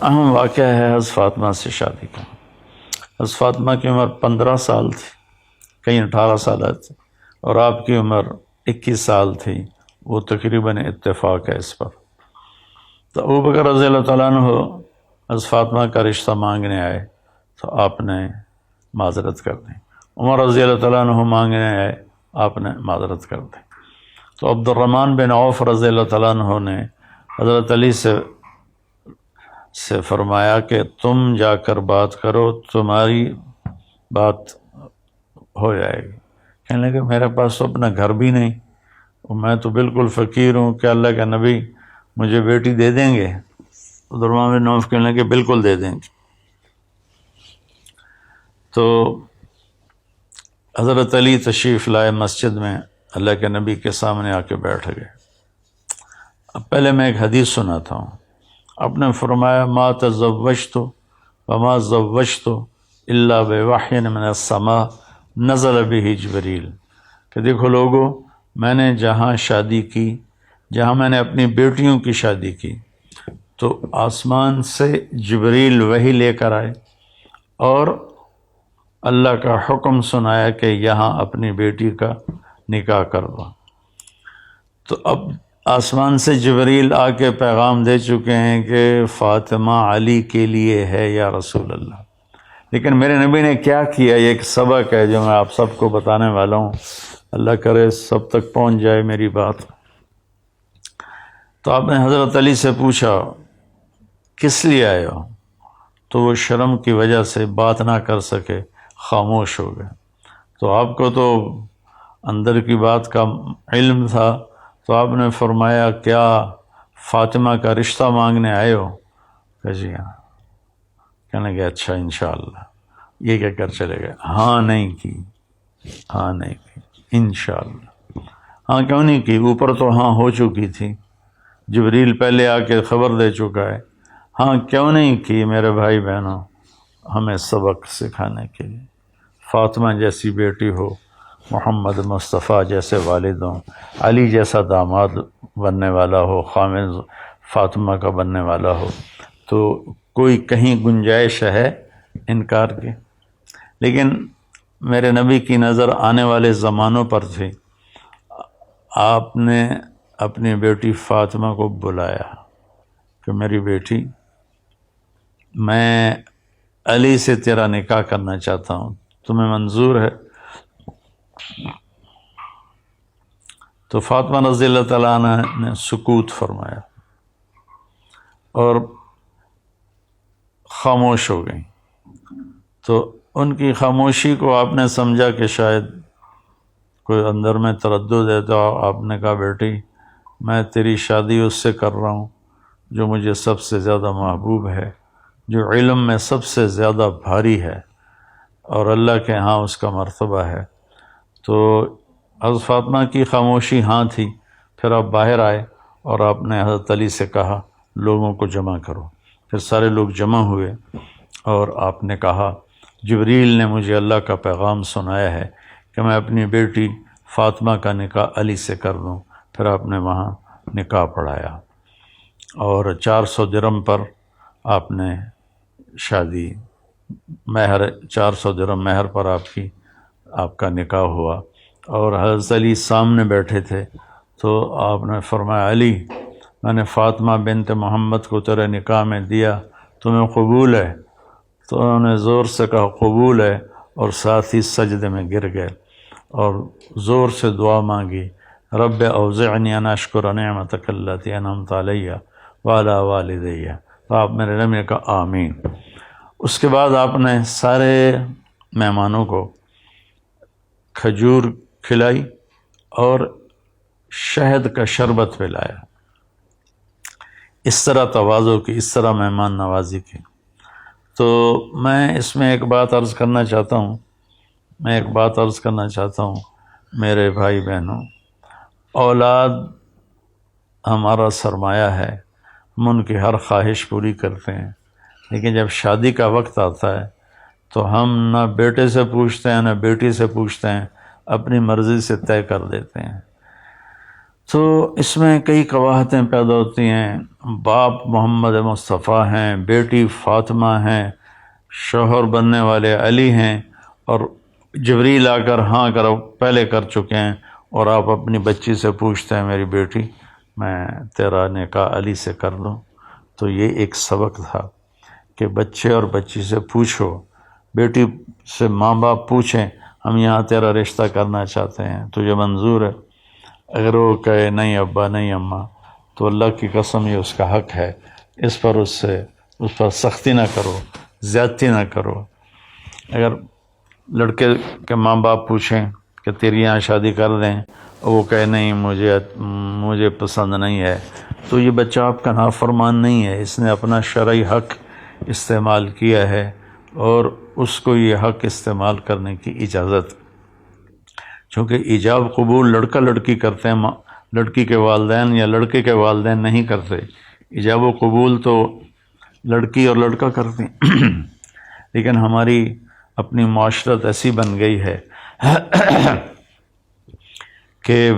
اہم واقعہ ہے حضرت فاطمہ سے شادی کا۔ حضرت فاطمہ کی عمر 15 سال تھی، کہیں 18 سال تھی، اور آپ کی عمر 21 سال تھی، وہ تقریباً اتفاق ہے اس پر۔ تو ابوبکر رضی اللہ تعالیٰ عنہ حضرت فاطمہ کا رشتہ مانگنے آئے تو آپ نے معذرت کر دی۔ عمر رضی اللہ تعالیٰ عنہ مانگنے آئے، آپ نے معذرت کر دی۔ تو عبد الرحمن بن عوف رضی اللہ تعالیٰ عنہ نے حضرت علی سے فرمایا کہ تم جا کر بات کرو، تمہاری بات ہو جائے گی۔ کہنے لگے میرے پاس تو اپنا گھر بھی نہیں، اور میں تو بالکل فقیر ہوں، کہ اللہ کے نبی مجھے بیٹی دے دیں گے؟ عبد الرحمن بن عوف کہنے لگے بالکل دے دیں گے۔ تو حضرت علی تشریف لائے مسجد میں، اللہ کے نبی کے سامنے آ کے بیٹھ گئے۔ اب پہلے میں ایک حدیث سناتا ہوں۔ آپ نے فرمایا ما تزوجت وما زوجت الا بوحی من السماء نزل به جبریل، کہ دیکھو لوگو، میں نے جہاں شادی کی، جہاں میں نے اپنی بیٹیوں کی شادی کی، تو آسمان سے جبریل وحی لے کر آئے اور اللہ کا حکم سنایا کہ یہاں اپنی بیٹی کا نکاح کر دو۔ تو اب آسمان سے جبریل آ کے پیغام دے چکے ہیں کہ فاطمہ علی کے لیے ہے یا رسول اللہ، لیکن میرے نبی نے کیا کیا، یہ ایک سبق ہے جو میں آپ سب کو بتانے والا ہوں، اللہ کرے سب تک پہنچ جائے میری بات۔ تو آپ نے حضرت علی سے پوچھا کس لیے آئے ہو؟ تو وہ شرم کی وجہ سے بات نہ کر سکے، خاموش ہو گئے۔ تو آپ کو تو اندر کی بات کا علم تھا، تو آپ نے فرمایا کیا فاطمہ کا رشتہ مانگنے آئے ہو؟ کہ جی ہاں۔ کہنے لگے اچھا انشاءاللہ، یہ کہہ کر چلے گئے۔ ہاں نہیں کی، ہاں نہیں کی، انشاءاللہ۔ ہاں کیوں نہیں کی؟ اوپر تو ہاں ہو چکی تھی، جبریل پہلے آ کے خبر دے چکا ہے۔ ہاں کیوں نہیں کی میرے بھائی بہنوں؟ ہمیں سبق سکھانے کے لیے۔ فاطمہ جیسی بیٹی ہو، محمد مصطفیٰ جیسے والد ہوں، علی جیسا داماد بننے والا ہو، خامد فاطمہ کا بننے والا ہو، تو کوئی کہیں گنجائش ہے انکار کی؟ لیکن میرے نبی کی نظر آنے والے زمانوں پر تھی۔ آپ نے اپنی بیٹی فاطمہ کو بلایا کہ میری بیٹی، میں علی سے تیرا نکاح کرنا چاہتا ہوں، تمہیں منظور ہے؟ تو فاطمہ رضی اللہ تعالیٰ عنہ نے سکوت فرمایا اور خاموش ہو گئیں۔ تو ان کی خاموشی کو آپ نے سمجھا کہ شاید کوئی اندر میں تردد ہے، تو آپ نے کہا بیٹی میں تیری شادی اس سے کر رہا ہوں جو مجھے سب سے زیادہ محبوب ہے، جو علم میں سب سے زیادہ بھاری ہے، اور اللہ کے ہاں اس کا مرتبہ ہے۔ تو حضرت فاطمہ کی خاموشی ہاں تھی۔ پھر آپ باہر آئے اور آپ نے حضرت علی سے کہا لوگوں کو جمع کرو۔ پھر سارے لوگ جمع ہوئے اور آپ نے کہا جبریل نے مجھے اللہ کا پیغام سنایا ہے کہ میں اپنی بیٹی فاطمہ کا نکاح علی سے کر دوں۔ پھر آپ نے وہاں نکاح پڑھایا اور 400 درہم پر آپ نے شادی، مہر 400 درہم مہر پر آپ کا نکاح ہوا۔ اور حضرت علی سامنے بیٹھے تھے، تو آپ نے فرمایا علی میں نے فاطمہ بنت محمد کو تیرے نکاح میں دیا، تمہیں قبول ہے؟ تو انہوں نے زور سے کہا قبول ہے، اور ساتھ ہی سجدے میں گر گئے اور زور سے دعا مانگی، رب اوزعنی ان اشکر نعمتک التی انعمت علی وعلی والدی۔ تو آپ میرے نبی نے کہا آمین۔ اس کے بعد آپ نے سارے مہمانوں کو کھجور کھلائی اور شہد کا شربت پلایا۔ اس طرح تواضع کی، اس طرح مہمان نوازی کی۔ تو میں اس میں ایک بات عرض کرنا چاہتا ہوں میرے بھائی بہنوں، اولاد ہمارا سرمایہ ہے، ہم ان کی ہر خواہش پوری کرتے ہیں، لیکن جب شادی کا وقت آتا ہے تو ہم نہ بیٹے سے پوچھتے ہیں نہ بیٹی سے پوچھتے ہیں، اپنی مرضی سے طے کر دیتے ہیں۔ تو اس میں کئی قباحتیں پیدا ہوتی ہیں۔ باپ محمد مصطفیٰ ہیں، بیٹی فاطمہ ہیں، شوہر بننے والے علی ہیں، اور جبریل آ کر ہاں کرو پہلے کر چکے ہیں، اور آپ اپنی بچی سے پوچھتے ہیں میری بیٹی میں تیرا نکاح علی سے کر دوں۔ تو یہ ایک سبق تھا کہ بچے اور بچی سے پوچھو، بیٹی سے ماں باپ پوچھیں ہم یہاں تیرا رشتہ کرنا چاہتے ہیں، تجھے منظور ہے؟ اگر وہ کہے نہیں ابا نہیں اماں، تو اللہ کی قسم یہ اس کا حق ہے، اس پر سختی نہ کرو، زیادتی نہ کرو۔ اگر لڑکے کے ماں باپ پوچھیں کہ تیری یہاں شادی کر دیں، اور وہ کہے نہیں مجھے پسند نہیں ہے، تو یہ بچہ آپ کا نافرمان نہیں ہے، اس نے اپنا شرعی حق استعمال کیا ہے، اور اس کو یہ حق استعمال کرنے کی اجازت، چونکہ ایجاب قبول لڑکا لڑکی کرتے ہیں، لڑکی کے والدین یا لڑکے کے والدین نہیں کرتے۔ ایجاب و قبول تو لڑکی اور لڑکا کرتے ہیں۔ لیکن ہماری اپنی معاشرت ایسی بن گئی ہے کہ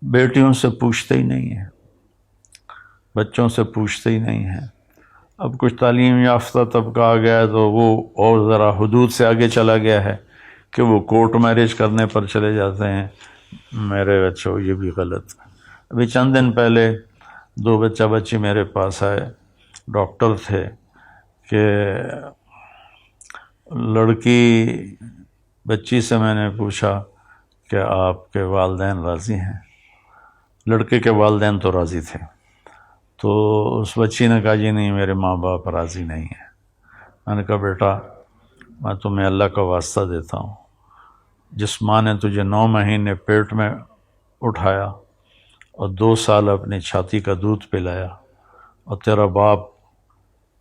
بیٹیوں سے پوچھتے ہی نہیں ہیں، بچوں سے پوچھتے ہی نہیں ہیں۔ اب کچھ تعلیم یافتہ طبقہ آ گیا ہے تو وہ اور ذرا حدود سے آگے چلا گیا ہے کہ وہ کورٹ میرج کرنے پر چلے جاتے ہیں۔ میرے بچوں یہ بھی غلط ہے۔ ابھی چند دن پہلے 2 بچہ بچی میرے پاس آئے، ڈاکٹر تھے، کہ لڑکی بچی سے میں نے پوچھا کہ آپ کے والدین راضی ہیں؟ لڑکے کے والدین تو راضی تھے، تو اس بچی نے کہا جی نہیں میرے ماں باپ راضی نہیں ہیں۔ میں نے کہا بیٹا میں تمہیں اللہ کا واسطہ دیتا ہوں، جس ماں نے تجھے 9 مہینے پیٹ میں اٹھایا اور 2 سال اپنی چھاتی کا دودھ پلایا، اور تیرا باپ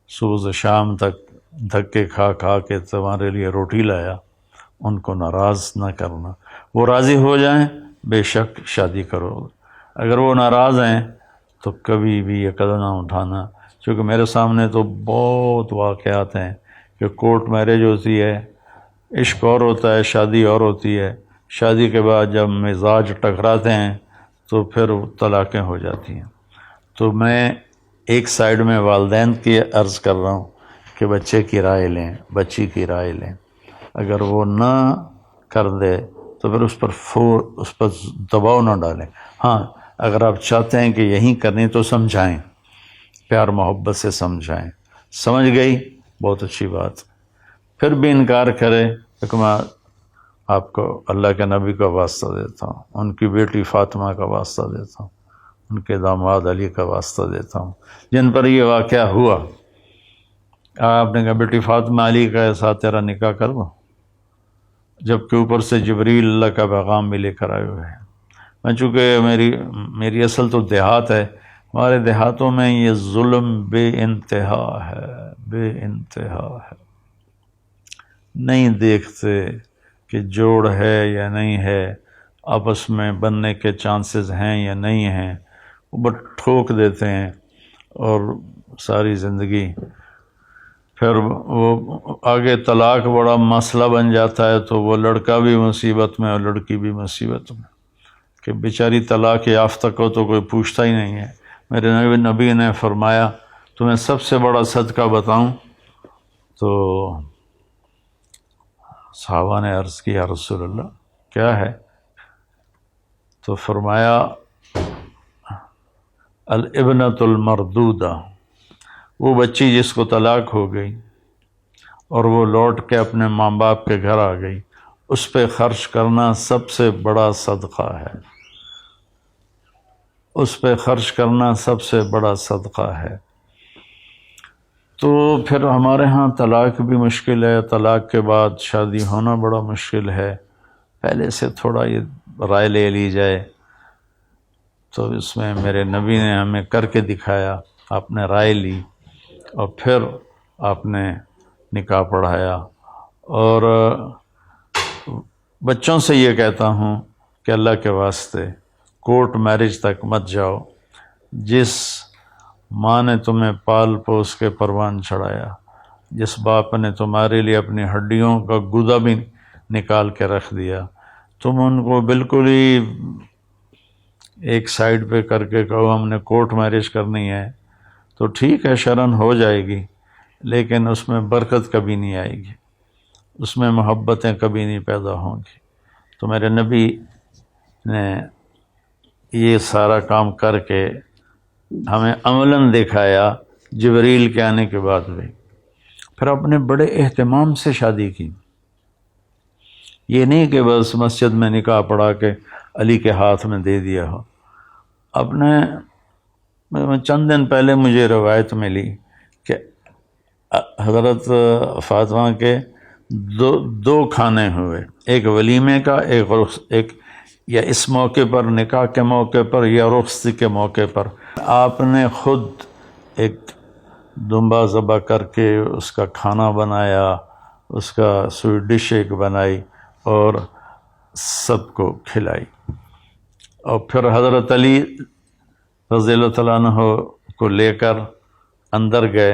صبح سے شام تک دھکے کھا کھا کے تمہارے لیے روٹی لایا، ان کو ناراض نہ کرنا۔ وہ راضی ہو جائیں بے شک شادی کرو، اگر وہ ناراض ہیں تو کبھی بھی یہ قدم نہ اٹھانا، کیونکہ میرے سامنے تو بہت واقعات ہیں کہ کورٹ میرج ہوتی ہے، عشق اور ہوتا ہے، شادی اور ہوتی ہے، شادی کے بعد جب مزاج ٹکراتے ہیں تو پھر طلاقیں ہو جاتی ہیں۔ تو میں ایک سائیڈ میں والدین کی عرض کر رہا ہوں کہ بچے کی رائے لیں، بچی کی رائے لیں، اگر وہ نہ کر دے تو پھر اس پر دباؤ نہ ڈالیں۔ ہاں اگر آپ چاہتے ہیں کہ یہیں کرنی تو سمجھائیں، پیار محبت سے سمجھائیں، سمجھ گئی بہت اچھی بات، پھر بھی انکار کرے تو میں آپ کو اللہ کے نبی کا واسطہ دیتا ہوں، ان کی بیٹی فاطمہ کا واسطہ دیتا ہوں، ان کے داماد علی کا واسطہ دیتا ہوں، جن پر یہ واقعہ ہوا۔ آپ نے کہا بیٹی فاطمہ علی کا ساتھ تیرا نکاح کر دو، جبکہ اوپر سے جبریل اللہ کا پیغام بھی لے کر آئے ہوئے ہیں۔ میں چونکہ میری اصل تو دیہات ہے، ہمارے دیہاتوں میں یہ ظلم بے انتہا ہے، بے انتہا ہے، نہیں دیکھتے کہ جوڑ ہے یا نہیں ہے، آپس میں بننے کے چانسز ہیں یا نہیں ہیں، وہ بس ٹھوک دیتے ہیں، اور ساری زندگی پھر وہ آگے طلاق بڑا مسئلہ بن جاتا ہے، تو وہ لڑکا بھی مصیبت میں اور لڑکی بھی مصیبت میں، کہ بیچاری طلاق یافتہ کو تو کوئی پوچھتا ہی نہیں ہے۔ میرے نبی نے فرمایا تمہیں سب سے بڑا صدقہ بتاؤں؟ تو صحابہ نے عرض کی یا رسول اللہ کیا ہے؟ تو فرمایا الابنۃ المردودہ، وہ بچی جس کو طلاق ہو گئی اور وہ لوٹ کے اپنے ماں باپ کے گھر آ گئی، اس پہ خرچ کرنا سب سے بڑا صدقہ ہے، اس پہ خرچ کرنا سب سے بڑا صدقہ ہے۔ تو پھر ہمارے ہاں طلاق بھی مشکل ہے، طلاق کے بعد شادی ہونا بڑا مشکل ہے، پہلے سے تھوڑا یہ رائے لے لی جائے، تو اس میں میرے نبی نے ہمیں کر کے دکھایا، آپ نے رائے لی اور پھر آپ نے نکاح پڑھایا۔ اور بچوں سے یہ کہتا ہوں کہ اللہ کے واسطے کورٹ میرج تک مت جاؤ۔ جس ماں نے تمہیں پال پوس کے پروان چڑھایا، جس باپ نے تمہارے لیے اپنی ہڈیوں کا گودا بھی نکال کے رکھ دیا، تم ان کو بالکل ہی ایک سائڈ پہ کر کے کہو ہم نے کورٹ میرج کرنی ہے تو ٹھیک ہے، شرن ہو جائے گی، لیکن اس میں برکت کبھی نہیں آئے گی، اس میں محبتیں کبھی نہیں پیدا ہوں گی۔ تو میرے نبی نے یہ سارا کام کر کے ہمیں عملاً دکھایا جبریل کے آنے کے بعد بھی۔ پھر اپنے بڑے اہتمام سے شادی کی، یہ نہیں کہ بس مسجد میں نکاح پڑھا کے علی کے ہاتھ میں دے دیا ہو۔ اپنے چند دن پہلے مجھے روایت ملی کہ حضرت فاطمہ کے دو کھانے ہوئے، ایک ولیمے کا، ایک یا اس موقع پر نکاح کے موقع پر یا رخصتی کے موقع پر آپ نے خود ایک دمبا ذبح کر کے اس کا کھانا بنایا، اس کا سویٹ ڈش ایک بنائی اور سب کو کھلائی۔ اور پھر حضرت علی رضی اللہ تعالیٰ عنہ کو لے کر اندر گئے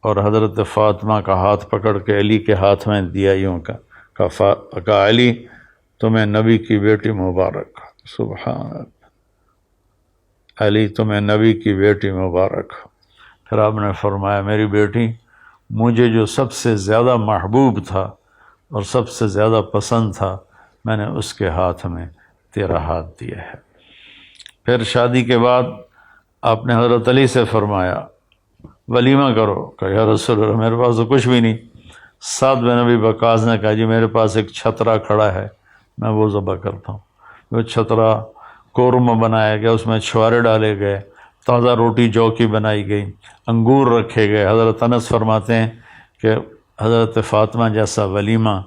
اور حضرت فاطمہ کا ہاتھ پکڑ کے علی کے ہاتھ میں دیا، یوں کہا علی تمہیں نبی کی بیٹی مبارک، سبحان اللہ، علی تمہیں نبی کی بیٹی مبارک۔ پھر آپ نے فرمایا میری بیٹی، مجھے جو سب سے زیادہ محبوب تھا اور سب سے زیادہ پسند تھا، میں نے اس کے ہاتھ میں تیرا ہاتھ دیا ہے۔ پھر شادی کے بعد آپ نے حضرت علی سے فرمایا ولیمہ کرو، کہ یا رسول اللہ میرے پاس تو کچھ بھی نہیں۔ سعد بن ابی وقاص نے کہا جی میرے پاس ایک چھترا کھڑا ہے، میں وہ ذبح کرتا ہوں۔ وہ چھترا قورمہ بنایا گیا، اس میں چھوارے ڈالے گئے، تازہ روٹی جو کی بنائی گئی، انگور رکھے گئے۔ حضرت انس فرماتے ہیں کہ حضرت فاطمہ جیسا ولیمہ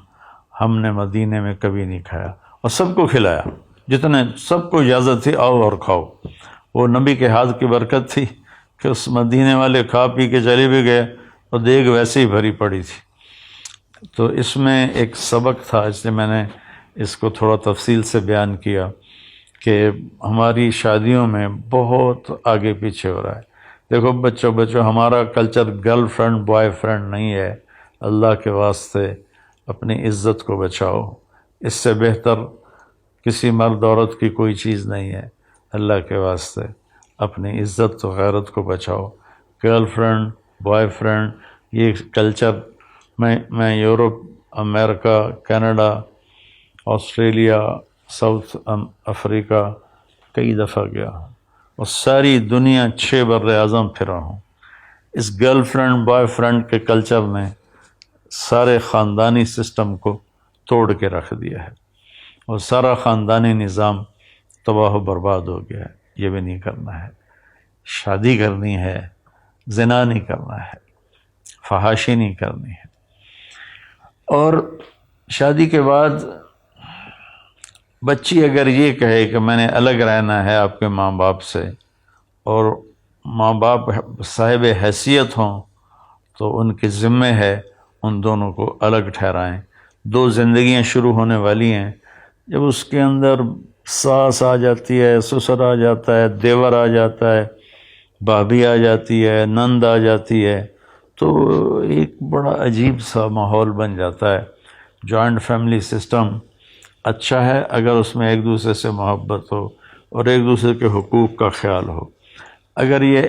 ہم نے مدینے میں کبھی نہیں کھایا، اور سب کو کھلایا، جتنے سب کو اجازت تھی آؤ اور کھاؤ۔ وہ نبی کے ہاتھ کی برکت تھی کہ اس مدینے والے کھا پی کے چلے بھی گئے اور دیگ ویسے ہی بھری پڑی تھی۔ تو اس میں ایک سبق تھا، اس لیے میں نے اس کو تھوڑا تفصیل سے بیان کیا کہ ہماری شادیوں میں بہت آگے پیچھے ہو رہا ہے۔ دیکھو بچوں ہمارا culture girl friend boy friend نہیں ہے۔ اللہ کے واسطے اپنی عزت کو بچاؤ، اس سے بہتر کسی مرد عورت کی کوئی چیز نہیں ہے۔ اللہ کے واسطے اپنی عزت و غیرت کو بچاؤ۔ گرل فرینڈ بوائے فرینڈ یہ کلچر میں یورپ، امریکہ، کینیڈا، آسٹریلیا، ساؤتھ افریقہ کئی دفعہ گیا ہوں اور ساری دنیا 6 بر اعظم پھرا ہوں۔ اس گرل فرینڈ بوائے فرینڈ کے کلچر نے سارے خاندانی سسٹم کو توڑ کے رکھ دیا ہے اور سارا خاندانی نظام تباہ و برباد ہو گیا ہے۔ یہ بھی نہیں کرنا ہے، شادی کرنی ہے، زنا نہیں کرنا ہے، فحاشی نہیں کرنی ہے۔ اور شادی کے بعد بچی اگر یہ کہے کہ میں نے الگ رہنا ہے آپ کے ماں باپ سے، اور ماں باپ صاحب حیثیت ہوں، تو ان کے ذمے ہے ان دونوں کو الگ ٹھہرائیں۔ 2 زندگیاں شروع ہونے والی ہیں، جب اس کے اندر ساس آ جاتی ہے، سسر آ جاتا ہے، دیور آ جاتا ہے، بھابھی آ جاتی ہے، نند آ جاتی ہے، تو ایک بڑا عجیب سا ماحول بن جاتا ہے۔ جوائنٹ فیملی سسٹم اچھا ہے اگر اس میں ایک دوسرے سے محبت ہو اور ایک دوسرے کے حقوق کا خیال ہو۔ اگر یہ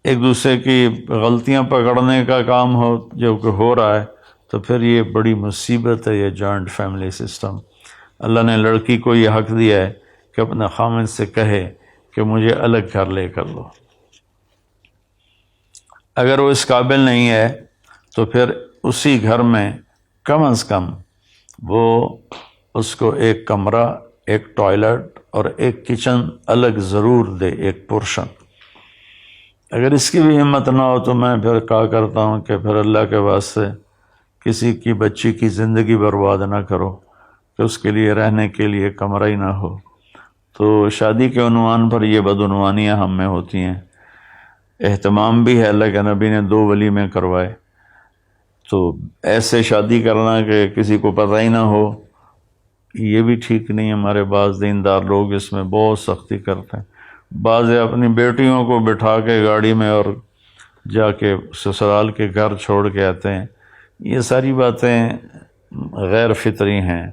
ایک دوسرے کی غلطیاں پکڑنے کا کام ہو جو کہ ہو رہا ہے، تو پھر یہ بڑی مصیبت ہے یہ جوائنٹ فیملی سسٹم۔ اللہ نے لڑکی کو یہ حق دیا ہے کہ اپنے خامن سے کہے کہ مجھے الگ گھر لے کر دو۔ اگر وہ اس قابل نہیں ہے تو پھر اسی گھر میں کم از کم وہ اس کو ایک کمرہ، ایک ٹوائلٹ اور ایک کچن الگ ضرور دے، ایک پورشن۔ اگر اس کی بھی ہمت نہ ہو تو میں پھر کہا کرتا ہوں کہ پھر اللہ کے واسطے کسی کی بچی کی زندگی برباد نہ کرو کہ اس کے لیے رہنے کے لیے کمرہ ہی نہ ہو۔ تو شادی کے عنوان پر یہ بدعنوانیاں ہم میں ہوتی ہیں۔ اہتمام بھی ہے، اللہ کے نبی نے 2 ولیمے کروائے، تو ایسے شادی کرنا کہ کسی کو پتہ ہی نہ ہو، یہ بھی ٹھیک نہیں۔ ہمارے بعض دیندار لوگ اس میں بہت سختی کرتے ہیں۔ بعض اپنی بیٹیوں کو بٹھا کے گاڑی میں اور جا کے سسرال کے گھر چھوڑ کے آتے ہیں۔ یہ ساری باتیں غیر فطری ہیں۔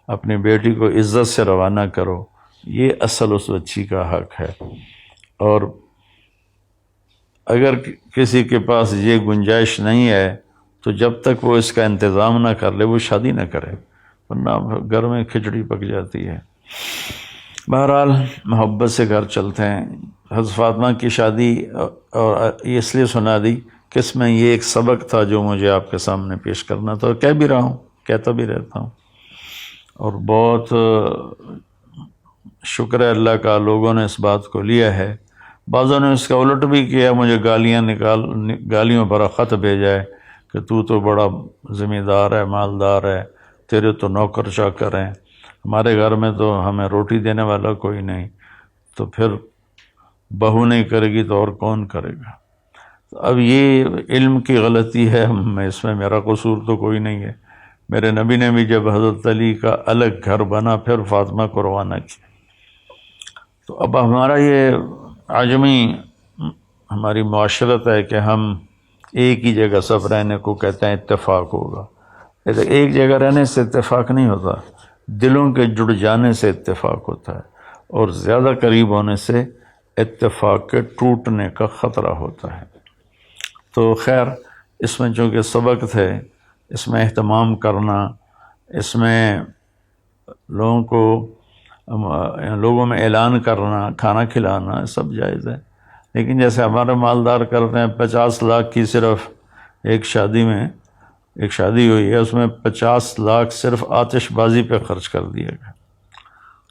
اپنی بیٹی کو عزت سے روانہ کرو، یہ اصل اس بچی کا حق ہے۔ اور اگر کسی کے پاس یہ گنجائش نہیں ہے تو جب تک وہ اس کا انتظام نہ کر لے وہ شادی نہ کرے، ورنہ گھر میں کھچڑی پک جاتی ہے۔ بہرحال محبت سے گھر چلتے ہیں۔ حضرت فاطمہ کی شادی اور یہ اس لیے سنا دی کہ اس میں یہ ایک سبق تھا جو مجھے آپ کے سامنے پیش کرنا تھا، اور کہہ بھی رہا ہوں، کہتا بھی رہتا ہوں، اور بہت شکر ہے اللہ کا لوگوں نے اس بات کو لیا ہے۔ بعضوں نے اس کا الٹ بھی کیا، مجھے گالیوں پر خط بھیجا ہے کہ تو بڑا ذمہ دار ہے، مالدار ہے، تیرے تو نوکر چاکر ہیں، ہمارے گھر میں تو ہمیں روٹی دینے والا کوئی نہیں، تو پھر بہو نہیں کرے گی تو اور کون کرے گا؟ اب یہ علم کی غلطی ہے، اس میں میرا قصور تو کوئی نہیں ہے۔ میرے نبی نے بھی جب حضرت علی کا الگ گھر بنا پھر فاطمہ کو روانہ کیا۔ تو اب ہمارا یہ عجمی ہماری معاشرت ہے کہ ہم ایک ہی جگہ سب رہنے کو کہتے ہیں اتفاق ہوگا۔ ایک جگہ رہنے سے اتفاق نہیں ہوتا، دلوں کے جڑ جانے سے اتفاق ہوتا ہے، اور زیادہ قریب ہونے سے اتفاق کے ٹوٹنے کا خطرہ ہوتا ہے۔ تو خیر، اس میں چونکہ سبق تھے، اس میں اہتمام کرنا، اس میں لوگوں میں اعلان کرنا، کھانا کھلانا سب جائز ہے۔ لیکن جیسے ہمارے مالدار کرتے ہیں، 50 لاکھ کی صرف ایک شادی ہوئی ہے، اس میں 50 لاکھ صرف آتش بازی پہ خرچ کر دیا گیا۔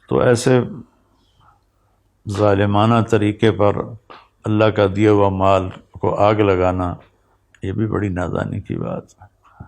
تو ایسے ظالمانہ طریقے پر اللہ کا دیا ہوا مال کو آگ لگانا، یہ بھی بڑی نادانی کی بات ہے۔